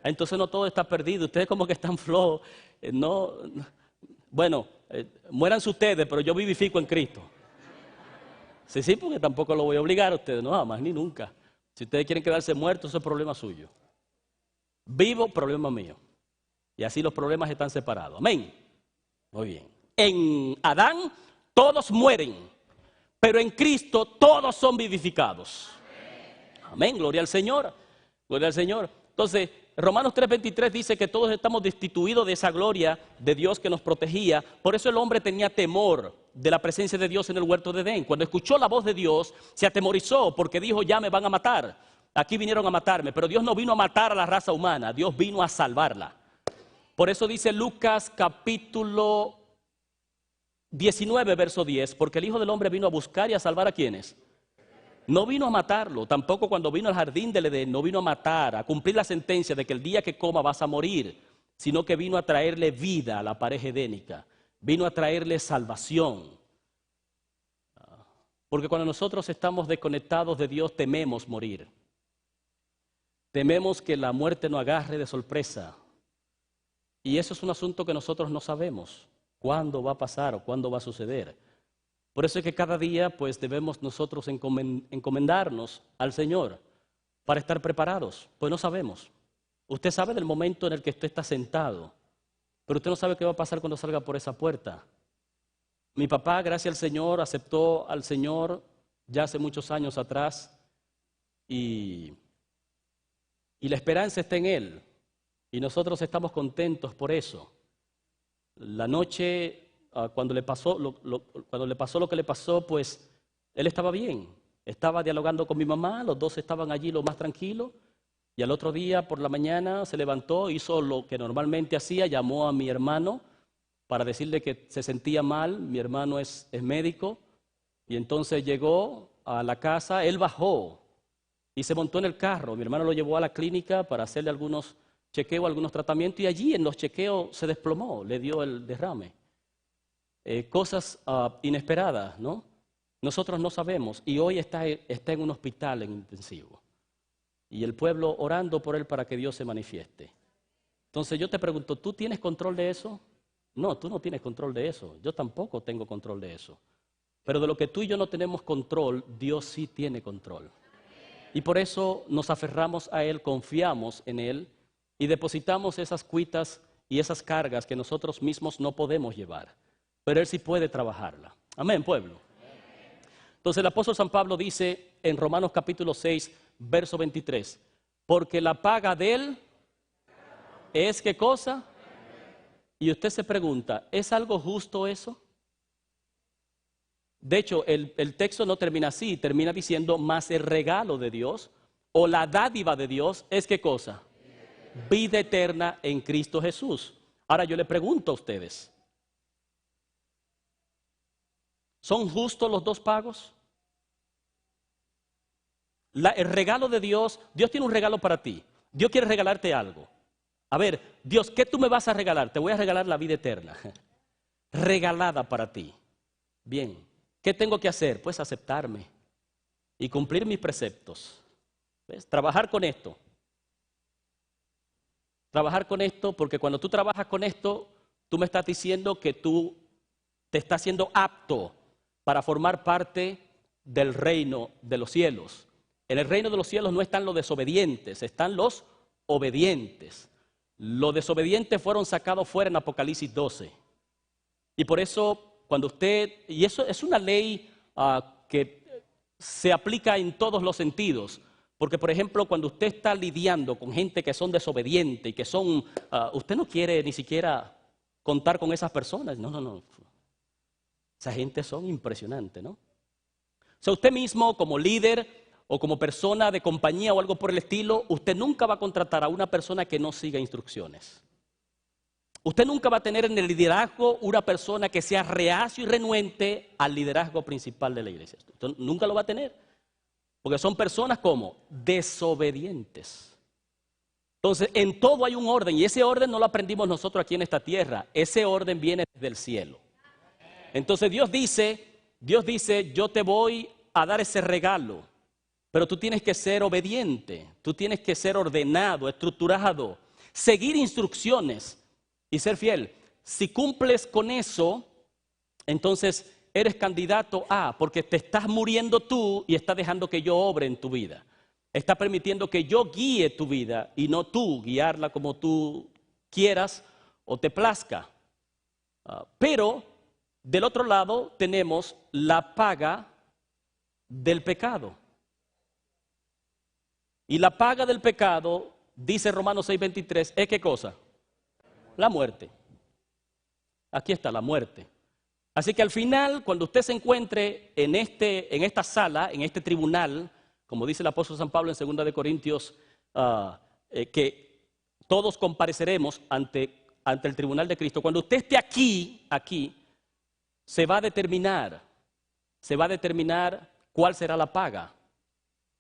Entonces no todo está perdido. Ustedes como que están flojos. Muéranse ustedes, pero yo vivifico en Cristo. Sí, porque tampoco lo voy a obligar a ustedes, no jamás ni nunca. Si ustedes quieren quedarse muertos, eso es problema suyo. Vivo, problema mío. Y así los problemas están separados. Amén. Muy bien. En Adán todos mueren, pero en Cristo todos son vivificados. Amén. Gloria al Señor. Gloria al Señor. Entonces, Romanos 3:23 dice que todos estamos destituidos de esa gloria de Dios que nos protegía. Por eso el hombre tenía temor de la presencia de Dios en el huerto de Edén. Cuando escuchó la voz de Dios, se atemorizó porque dijo, ya me van a matar. Aquí vinieron a matarme, pero Dios no vino a matar a la raza humana, Dios vino a salvarla. Por eso dice Lucas capítulo 19, verso 10, porque el Hijo del Hombre vino a buscar y a salvar a quienes. No vino a matarlo, tampoco cuando vino al jardín del Edén, no vino a matar, a cumplir la sentencia de que el día que coma vas a morir, sino que vino a traerle vida a la pareja edénica, vino a traerle salvación. Porque cuando nosotros estamos desconectados de Dios, tememos morir. Tememos que la muerte nos agarre de sorpresa. Y eso es un asunto que nosotros no sabemos cuándo va a pasar o cuándo va a suceder. Por eso es que cada día pues debemos nosotros encomendarnos al Señor para estar preparados, pues no sabemos. Usted sabe del momento en el que usted está sentado, pero usted no sabe qué va a pasar cuando salga por esa puerta. Mi papá, gracias al Señor, aceptó al Señor ya hace muchos años atrás y la esperanza está en Él. Y nosotros estamos contentos por eso. La noche, cuando le pasó lo que le pasó, pues él estaba bien. Estaba dialogando con mi mamá, los dos estaban allí lo más tranquilos. Y al otro día por la mañana se levantó, hizo lo que normalmente hacía, llamó a mi hermano para decirle que se sentía mal. Mi hermano es médico. Y entonces llegó a la casa, él bajó y se montó en el carro. Mi hermano lo llevó a la clínica para hacerle algunos chequeos, algunos tratamientos, y allí en los chequeos se desplomó, le dio el derrame. Cosas inesperadas, ¿no? Nosotros no sabemos, y hoy está en un hospital en intensivo. Y el pueblo orando por él para que Dios se manifieste. Entonces yo te pregunto, ¿tú tienes control de eso? No, tú no tienes control de eso. Yo tampoco tengo control de eso. Pero de lo que tú y yo no tenemos control, Dios sí tiene control. Y por eso nos aferramos a Él, confiamos en Él y depositamos esas cuitas y esas cargas que nosotros mismos no podemos llevar. Pero Él sí puede trabajarla. Amén, pueblo. Entonces el apóstol San Pablo dice en Romanos capítulo 6, verso 23, porque la paga de Él es ¿qué cosa? Y usted se pregunta, ¿es algo justo eso? De hecho, el texto no termina así, termina diciendo, más el regalo de Dios o la dádiva de Dios es ¿qué cosa? Vida eterna en Cristo Jesús. Ahora yo le pregunto a ustedes, ¿son justos los dos pagos? El regalo de Dios, Dios tiene un regalo para ti. Dios quiere regalarte algo. A ver, Dios, ¿qué tú me vas a regalar? Te voy a regalar la vida eterna. Regalada para ti. Bien, ¿qué tengo que hacer? Pues aceptarme y cumplir mis preceptos. ¿Ves? Trabajar con esto. Trabajar con esto, porque cuando tú trabajas con esto, tú me estás diciendo que tú te estás siendo apto para formar parte del reino de los cielos. En el reino de los cielos no están los desobedientes, están los obedientes. Los desobedientes fueron sacados fuera en Apocalipsis 12. Y por eso, cuando usted, y eso es una ley que se aplica en todos los sentidos. Porque, por ejemplo, cuando usted está lidiando con gente que son desobedientes y que son, usted no quiere ni siquiera contar con esas personas. No. Esa gente son impresionantes, ¿no? O sea, usted mismo como líder o como persona de compañía o algo por el estilo, usted nunca va a contratar a una persona que no siga instrucciones. Usted nunca va a tener en el liderazgo una persona que sea reacio y renuente al liderazgo principal de la iglesia. Usted nunca lo va a tener, porque son personas como desobedientes. Entonces, en todo hay un orden, y ese orden no lo aprendimos nosotros aquí en esta tierra, ese orden viene del cielo. Entonces Dios dice, yo te voy a dar ese regalo, pero tú tienes que ser obediente, tú tienes que ser ordenado, estructurado, seguir instrucciones y ser fiel. Si cumples con eso, entonces eres candidato a, porque te estás muriendo tú y estás dejando que yo obre en tu vida. Estás permitiendo que yo guíe tu vida y no tú guiarla como tú quieras o te plazca. Pero del otro lado tenemos la paga del pecado. Y la paga del pecado, dice Romanos 6:23, ¿es qué cosa? La muerte. Aquí está la muerte. Así que al final, cuando usted se encuentre en esta sala, en este tribunal, como dice el apóstol San Pablo en 2 de Corintios, que todos compareceremos ante el tribunal de Cristo. Cuando usted esté aquí, se va a determinar cuál será la paga.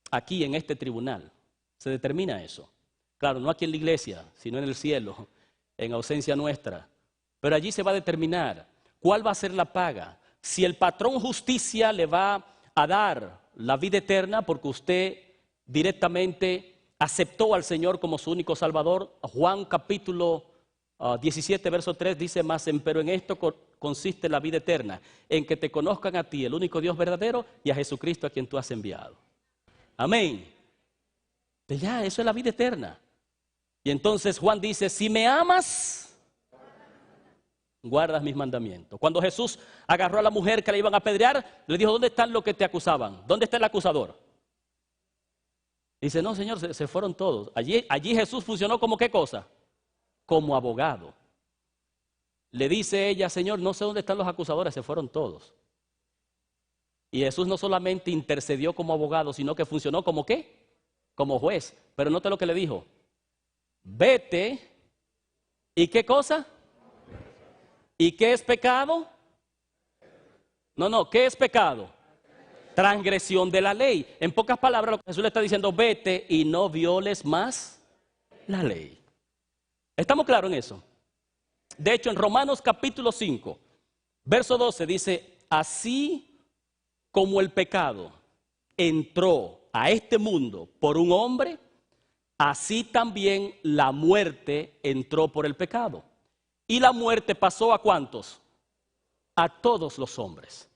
Aquí en este tribunal se determina eso. Claro, no aquí en la iglesia, sino en el cielo, en ausencia nuestra. Pero allí se va a determinar cuál va a ser la paga. Si el patrón justicia le va a dar la vida eterna porque usted directamente aceptó al Señor como su único Salvador. Juan capítulo 17, verso 3 dice más, pero en esto consiste la vida eterna, en que te conozcan a ti, el único Dios verdadero, y a Jesucristo a quien tú has enviado. Amén. Ya, eso es la vida eterna. Y entonces Juan dice, si me amas, guardas mis mandamientos. Cuando Jesús agarró a la mujer que la iban a apedrear, le dijo, ¿dónde están los que te acusaban? ¿Dónde está el acusador? Dice, no, Señor, se fueron todos. Allí Jesús funcionó como ¿qué cosa? como abogado. Le dice ella, Señor, no sé dónde están los acusadores, se fueron todos. Y Jesús no solamente intercedió como abogado, sino que funcionó como ¿qué? Como juez. Pero note lo que le dijo. Vete, ¿y qué cosa? ¿Y qué es pecado? No, ¿qué es pecado? Transgresión de la ley. En pocas palabras, lo que Jesús le está diciendo, vete y no violes más la ley. ¿Estamos claros en eso? De hecho, en Romanos capítulo 5, verso 12 dice, así como el pecado entró a este mundo por un hombre, así también la muerte entró por el pecado. Y la muerte pasó ¿a cuántos? A todos los hombres.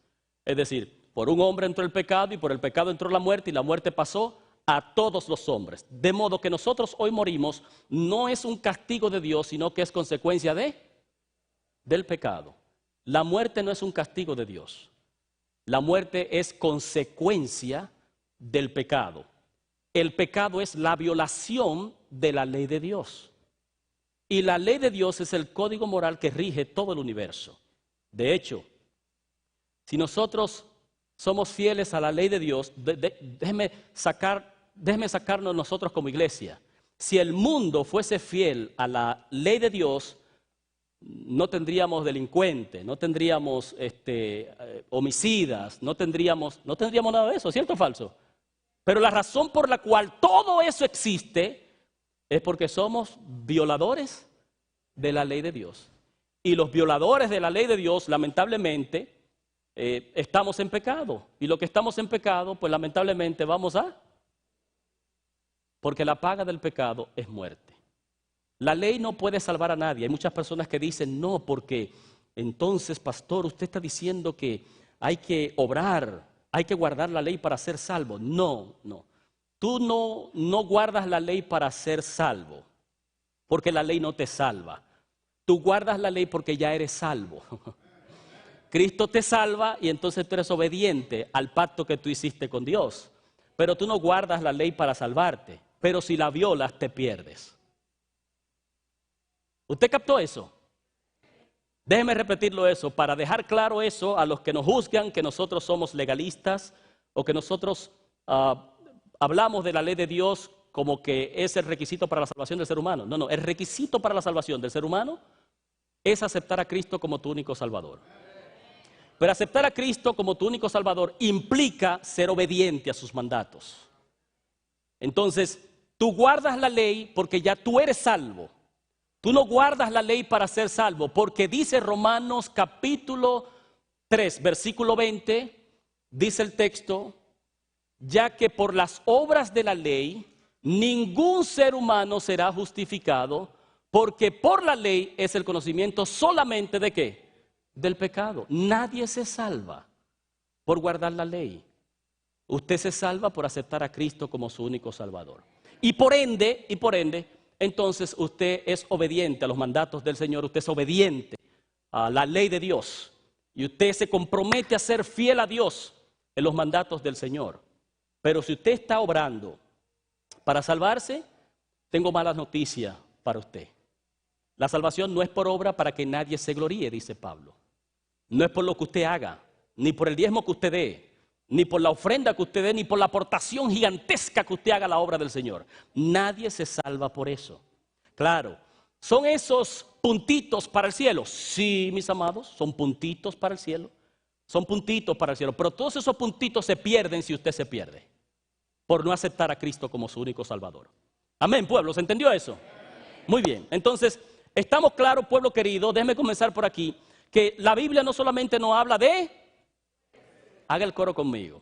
Es decir, por un hombre entró el pecado y por el pecado entró la muerte y la muerte pasó a todos los hombres. De modo que nosotros hoy morimos no es un castigo de Dios, sino que es consecuencia del pecado. La muerte no es un castigo de Dios. La muerte es consecuencia del pecado. El pecado es la violación de la ley de Dios. Y la ley de Dios es el código moral que rige todo el universo. De hecho, si nosotros somos fieles a la ley de Dios, déjeme sacarnos nosotros como iglesia. Si el mundo fuese fiel a la ley de Dios, no tendríamos delincuentes, no tendríamos homicidas, no tendríamos nada de eso, ¿cierto o falso? Pero la razón por la cual todo eso existe es porque somos violadores de la ley de Dios. Y los violadores de la ley de Dios, lamentablemente, estamos en pecado. Y lo que estamos en pecado, pues lamentablemente porque la paga del pecado es muerte. La ley no puede salvar a nadie. Hay muchas personas que dicen, no, porque entonces, pastor, usted está diciendo que hay que obrar, hay que guardar la ley para ser salvo. No. Tú no guardas la ley para ser salvo, porque la ley no te salva. Tú guardas la ley porque ya eres salvo. Cristo te salva y entonces tú eres obediente al pacto que tú hiciste con Dios. Pero tú no guardas la ley para salvarte. Pero si la violas, te pierdes. ¿Usted captó eso? Déjeme repetirlo eso, para dejar claro eso a los que nos juzgan que nosotros somos legalistas o que nosotros hablamos de la ley de Dios como que es el requisito para la salvación del ser humano. No, el requisito para la salvación del ser humano es aceptar a Cristo como tu único Salvador. Pero aceptar a Cristo como tu único Salvador implica ser obediente a sus mandatos. Entonces, tú guardas la ley porque ya tú eres salvo. Tú no guardas la ley para ser salvo, porque dice Romanos capítulo 3, versículo 20, dice el texto, ya que por las obras de la ley ningún ser humano será justificado, porque por la ley es el conocimiento solamente ¿de qué? Del pecado. Nadie se salva por guardar la ley. Usted se salva por aceptar a Cristo como su único Salvador. Y por ende, entonces usted es obediente a los mandatos del Señor, usted es obediente a la ley de Dios. Y usted se compromete a ser fiel a Dios en los mandatos del Señor. Pero si usted está obrando para salvarse, tengo malas noticias para usted. La salvación no es por obra para que nadie se gloríe, dice Pablo. No es por lo que usted haga, ni por el diezmo que usted dé, ni por la ofrenda que usted dé, ni por la aportación gigantesca que usted haga a la obra del Señor. Nadie se salva por eso. Claro, ¿son esos puntitos para el cielo? Sí, mis amados, son puntitos para el cielo. Son puntitos para el cielo, pero todos esos puntitos se pierden si usted se pierde por no aceptar a Cristo como su único Salvador. Amén, pueblo, ¿se entendió eso? Muy bien, entonces, estamos claros, pueblo querido, déjeme comenzar por aquí, que la Biblia no solamente nos habla de, haga el coro conmigo,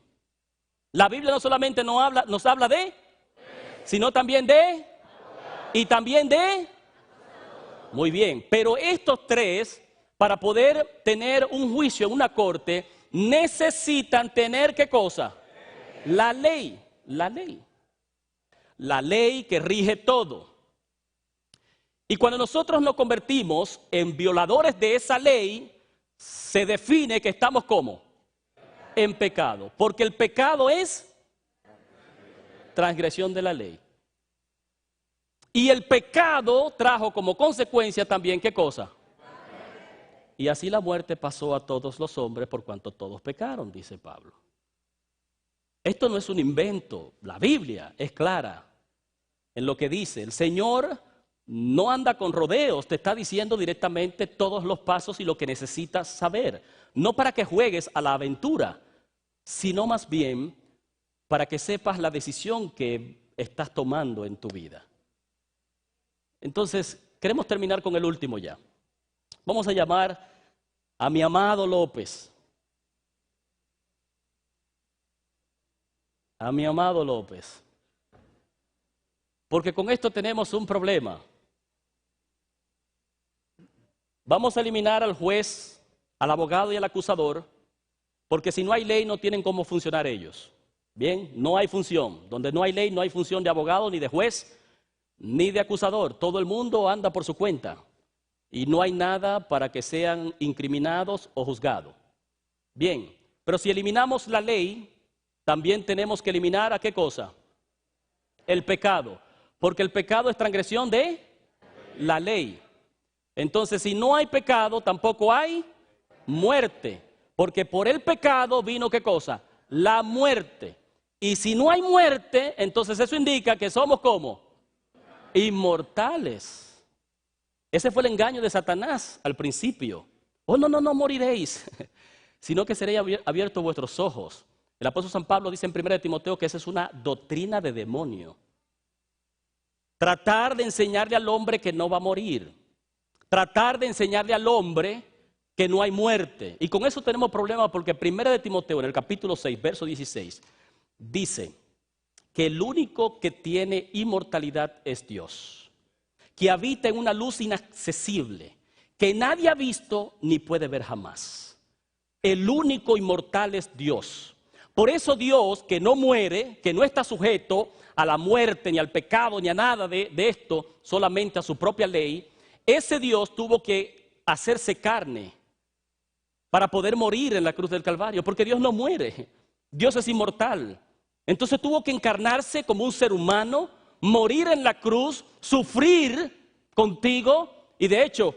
la Biblia no solamente nos habla de, sino también de, y también de, muy bien, pero estos tres, para poder tener un juicio en una corte, necesitan tener ¿qué cosa? La ley. La ley que rige todo. Y cuando nosotros nos convertimos en violadores de esa ley, se define que estamos ¿cómo? En pecado. Porque el pecado es transgresión de la ley. Y el pecado trajo como consecuencia también, ¿qué cosa? Y así la muerte pasó a todos los hombres por cuanto todos pecaron, dice Pablo. Esto no es un invento, la Biblia es clara en lo que dice. El Señor no anda con rodeos, te está diciendo directamente todos los pasos y lo que necesitas saber. No para que juegues a la aventura, sino más bien para que sepas la decisión que estás tomando en tu vida. Entonces, queremos terminar con el último ya. Vamos a llamar a mi amado López. A mi amado López. Porque con esto tenemos un problema. Vamos a eliminar al juez, al abogado y al acusador, porque si no hay ley no tienen cómo funcionar ellos. Bien, no hay función. Donde no hay ley no hay función de abogado, ni de juez, ni de acusador. Todo el mundo anda por su cuenta. Y no hay nada para que sean incriminados o juzgados. Bien, pero si eliminamos la ley, también tenemos que eliminar ¿a qué cosa? El pecado. Porque el pecado es transgresión de la ley. Entonces, si no hay pecado, tampoco hay muerte. Porque por el pecado vino ¿qué cosa? La muerte. Y si no hay muerte, entonces eso indica que somos ¿cómo? Inmortales. Ese fue el engaño de Satanás al principio. Oh, no moriréis, sino que seréis abiertos vuestros ojos. El apóstol San Pablo dice en 1 Timoteo que esa es una doctrina de demonio. Tratar de enseñarle al hombre que no va a morir. Tratar de enseñarle al hombre que no hay muerte. Y con eso tenemos problemas porque 1 Timoteo en el capítulo 6, verso 16, dice que el único que tiene inmortalidad es Dios, que habita en una luz inaccesible, que nadie ha visto ni puede ver jamás. El único inmortal es Dios. Por eso Dios, que no muere, que no está sujeto a la muerte, ni al pecado, ni a nada de esto, solamente a su propia ley, ese Dios tuvo que hacerse carne para poder morir en la cruz del Calvario, porque Dios no muere, Dios es inmortal. Entonces tuvo que encarnarse como un ser humano, morir en la cruz, sufrir contigo, y de hecho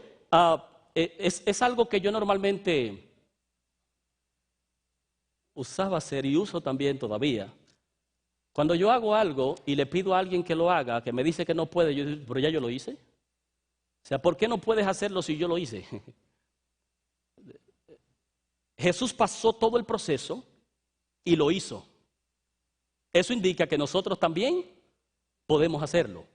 es algo que yo normalmente usaba hacer y uso también todavía. Cuando yo hago algo y le pido a alguien que lo haga, que me dice que no puede, yo digo, pero ya yo lo hice. O sea, ¿por qué no puedes hacerlo si yo lo hice? Jesús pasó todo el proceso y lo hizo. Eso indica que nosotros también podemos hacerlo.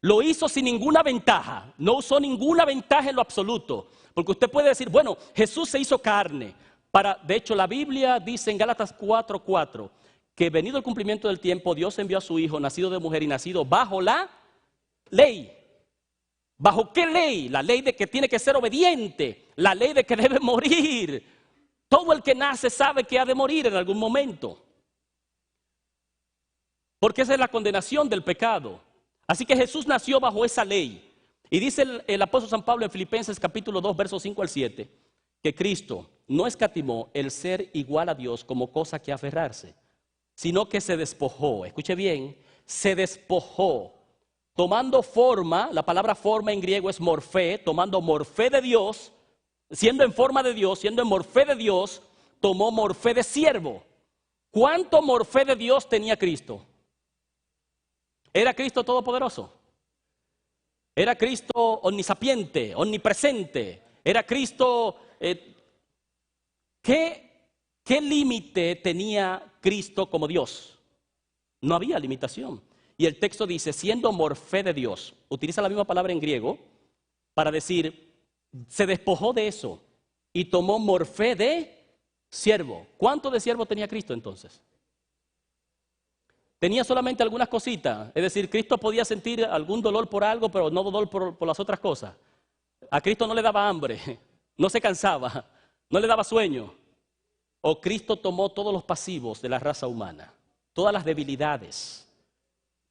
Lo hizo sin ninguna ventaja, no usó ninguna ventaja en lo absoluto. Porque usted puede decir, bueno, Jesús se hizo carne. De hecho, la Biblia dice en Gálatas 4:4 que venido el cumplimiento del tiempo, Dios envió a su Hijo, nacido de mujer y nacido bajo la ley. ¿Bajo qué ley? La ley de que tiene que ser obediente, la ley de que debe morir. Todo el que nace sabe que ha de morir en algún momento. Porque esa es la condenación del pecado. Así que Jesús nació bajo esa ley. Y dice el apóstol San Pablo en Filipenses capítulo 2, versos 5 al 7, que Cristo no escatimó el ser igual a Dios como cosa que aferrarse, sino que se despojó, escuche bien, se despojó, tomando forma, la palabra forma en griego es morfé, tomando morfé de Dios, siendo en forma de Dios, siendo en morfé de Dios, tomó morfé de siervo. ¿Cuánto morfé de Dios tenía Cristo? ¿Era Cristo todopoderoso? ¿Era Cristo omnisapiente, omnipresente? ¿Era Cristo... ¿Qué límite tenía Cristo como Dios? No había limitación. Y el texto dice, siendo morfé de Dios, utiliza la misma palabra en griego para decir, se despojó de eso y tomó morfé de siervo. ¿Cuánto de siervo tenía Cristo entonces? Tenía solamente algunas cositas, es decir, Cristo podía sentir algún dolor por algo, pero no dolor por las otras cosas. A Cristo no le daba hambre, no se cansaba, no le daba sueño. O Cristo tomó todos los pasivos de la raza humana, todas las debilidades,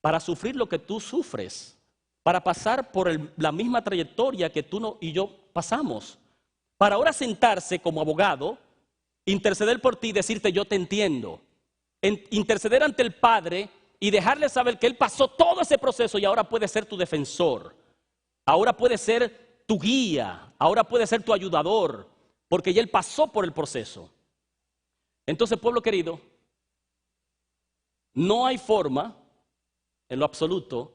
para sufrir lo que tú sufres, para pasar por la misma trayectoria que tú y yo pasamos, para ahora sentarse como abogado, interceder por ti y decirte yo te entiendo, interceder ante el Padre y dejarle saber que Él pasó todo ese proceso y ahora puede ser tu defensor, ahora puede ser tu guía, ahora puede ser tu ayudador, porque ya Él pasó por el proceso. Entonces, pueblo querido, no hay forma, en lo absoluto,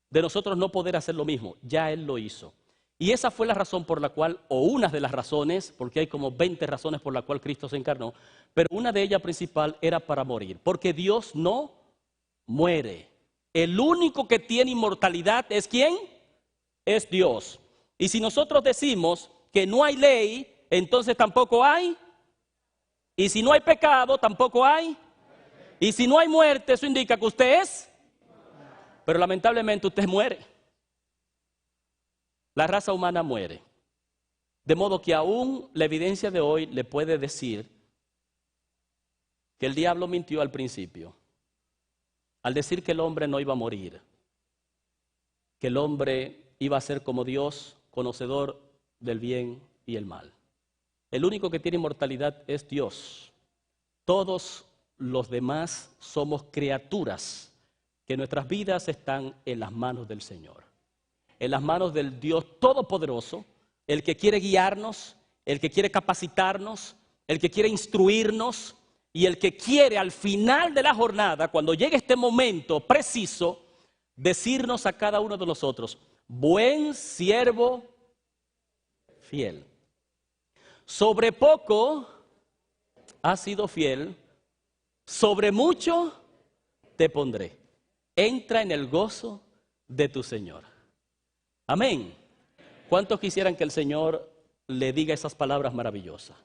de nosotros no poder hacer lo mismo. Ya Él lo hizo. Y esa fue la razón por la cual, o una de las razones, porque hay como 20 razones por la cual Cristo se encarnó, pero una de ellas principal era para morir, porque Dios no muere. El único que tiene inmortalidad es ¿quién? Es Dios. Y si nosotros decimos que no hay ley, entonces tampoco hay. Y si no hay pecado, tampoco hay. Y si no hay muerte, eso indica que usted es. Pero lamentablemente usted muere. La raza humana muere. De modo que aún la evidencia de hoy le puede decir que el diablo mintió al principio, al decir que el hombre no iba a morir, que el hombre iba a ser como Dios, conocedor del bien y el mal. El único que tiene inmortalidad es Dios. Todos los demás somos criaturas que nuestras vidas están en las manos del Señor, en las manos del Dios Todopoderoso, el que quiere guiarnos, el que quiere capacitarnos, el que quiere instruirnos y el que quiere al final de la jornada, cuando llegue este momento preciso, decirnos a cada uno de nosotros: buen siervo fiel. Sobre poco has sido fiel, sobre mucho te pondré. Entra en el gozo de tu Señor. Amén. ¿Cuántos quisieran que el Señor le diga esas palabras maravillosas?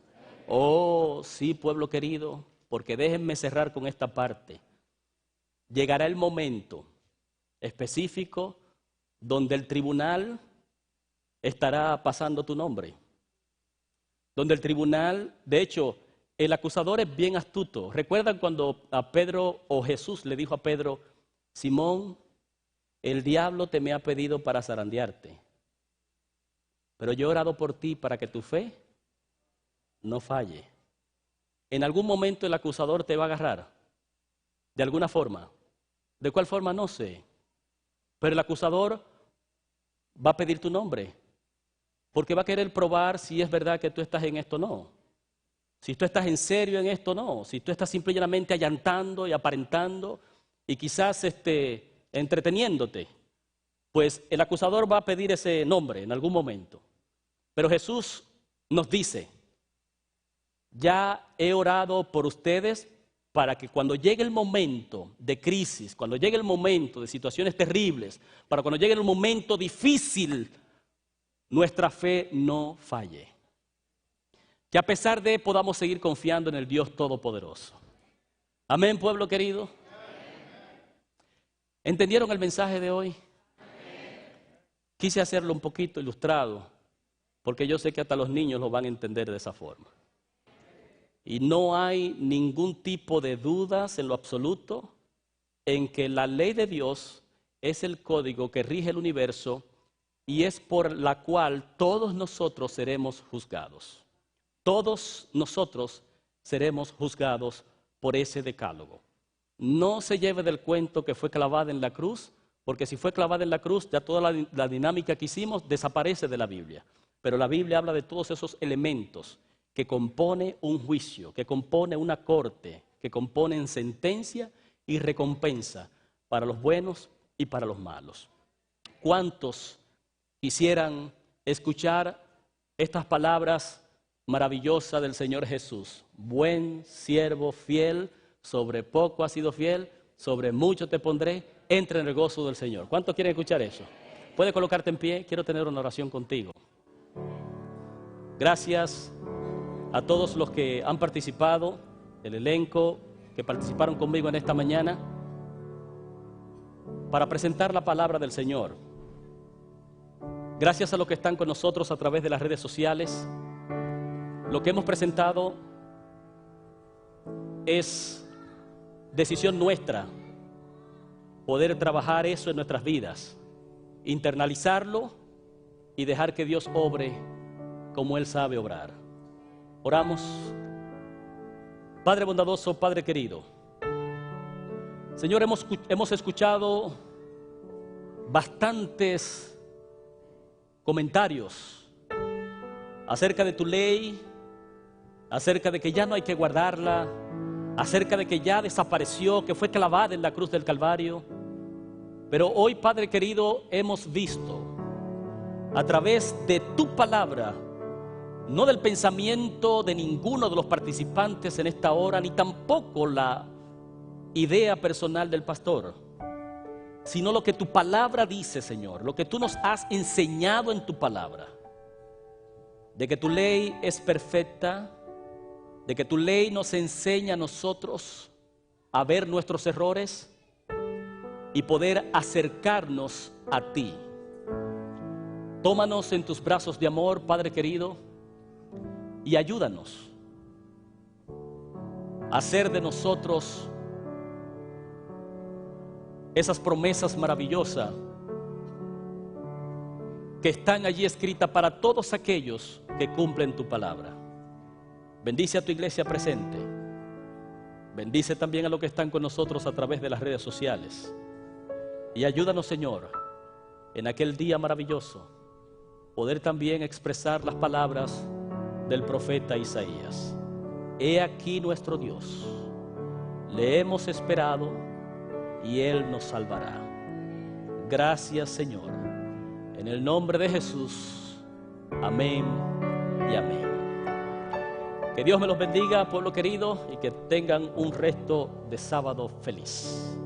Oh, sí, pueblo querido, porque déjenme cerrar con esta parte. Llegará el momento específico donde el tribunal estará pasando tu nombre. Donde el tribunal, de hecho, el acusador es bien astuto. ¿Recuerdan cuando a Pedro o Jesús le dijo a Pedro: Simón, el diablo te me ha pedido para zarandearte, pero yo he orado por ti para que tu fe no falle? En algún momento el acusador te va a agarrar, de alguna forma. ¿De cuál forma? No sé. Pero el acusador va a pedir tu nombre, porque va a querer probar si es verdad que tú estás en esto o no. Si tú estás en serio en esto o no. Si tú estás simplemente allantando y aparentando y quizás entreteniéndote. Pues el acusador va a pedir ese nombre en algún momento. Pero Jesús nos dice: ya he orado por ustedes para que cuando llegue el momento de crisis, cuando llegue el momento de situaciones terribles, para cuando llegue el momento difícil, nuestra fe no falle. Que a pesar de podamos seguir confiando en el Dios Todopoderoso. Amén, pueblo querido. ¿Entendieron el mensaje de hoy? Quise hacerlo un poquito ilustrado, porque yo sé que hasta los niños lo van a entender de esa forma. Y no hay ningún tipo de dudas en lo absoluto en que la ley de Dios es el código que rige el universo y es por la cual todos nosotros seremos juzgados. Todos nosotros seremos juzgados por ese decálogo. No se lleve del cuento que fue clavada en la cruz, porque si fue clavada en la cruz, ya toda la dinámica que hicimos desaparece de la Biblia. Pero la Biblia habla de todos esos elementos que compone un juicio, que compone una corte, que componen sentencia y recompensa para los buenos y para los malos. ¿Cuántos quisieran escuchar estas palabras maravillosas del Señor Jesús? Buen siervo fiel, sobre poco has sido fiel, sobre mucho te pondré, entra en el gozo del Señor. ¿Cuántos quieren escuchar eso? Puedes colocarte en pie, quiero tener una oración contigo. Gracias a todos los que han participado, el elenco que participaron conmigo en esta mañana, para presentar la palabra del Señor. Gracias a los que están con nosotros a través de las redes sociales. Lo que hemos presentado es decisión nuestra, poder trabajar eso en nuestras vidas, internalizarlo y dejar que Dios obre como Él sabe obrar. Oramos. Padre bondadoso, Padre querido, Señor, hemos escuchado bastantes comentarios acerca de tu ley, acerca de que ya no hay que guardarla, acerca de que ya desapareció, que fue clavada en la cruz del Calvario. Pero hoy, Padre querido, hemos visto a través de tu palabra, no del pensamiento de ninguno de los participantes en esta hora, ni tampoco la idea personal del pastor, sino lo que tu palabra dice, Señor, lo que tú nos has enseñado en tu palabra, de que tu ley es perfecta, de que tu ley nos enseña a nosotros a ver nuestros errores y poder acercarnos a ti. Tómanos en tus brazos de amor, Padre querido, y ayúdanos a hacer de nosotros esas promesas maravillosas que están allí escritas para todos aquellos que cumplen tu palabra. Bendice a tu iglesia presente. Bendice también a los que están con nosotros a través de las redes sociales. Y ayúdanos, Señor, en aquel día maravilloso, poder también expresar las palabras del profeta Isaías. He aquí nuestro Dios, le hemos esperado y Él nos salvará. Gracias, Señor. En el nombre de Jesús. Amén y amén. Que Dios me los bendiga, pueblo querido, y que tengan un resto de sábado feliz.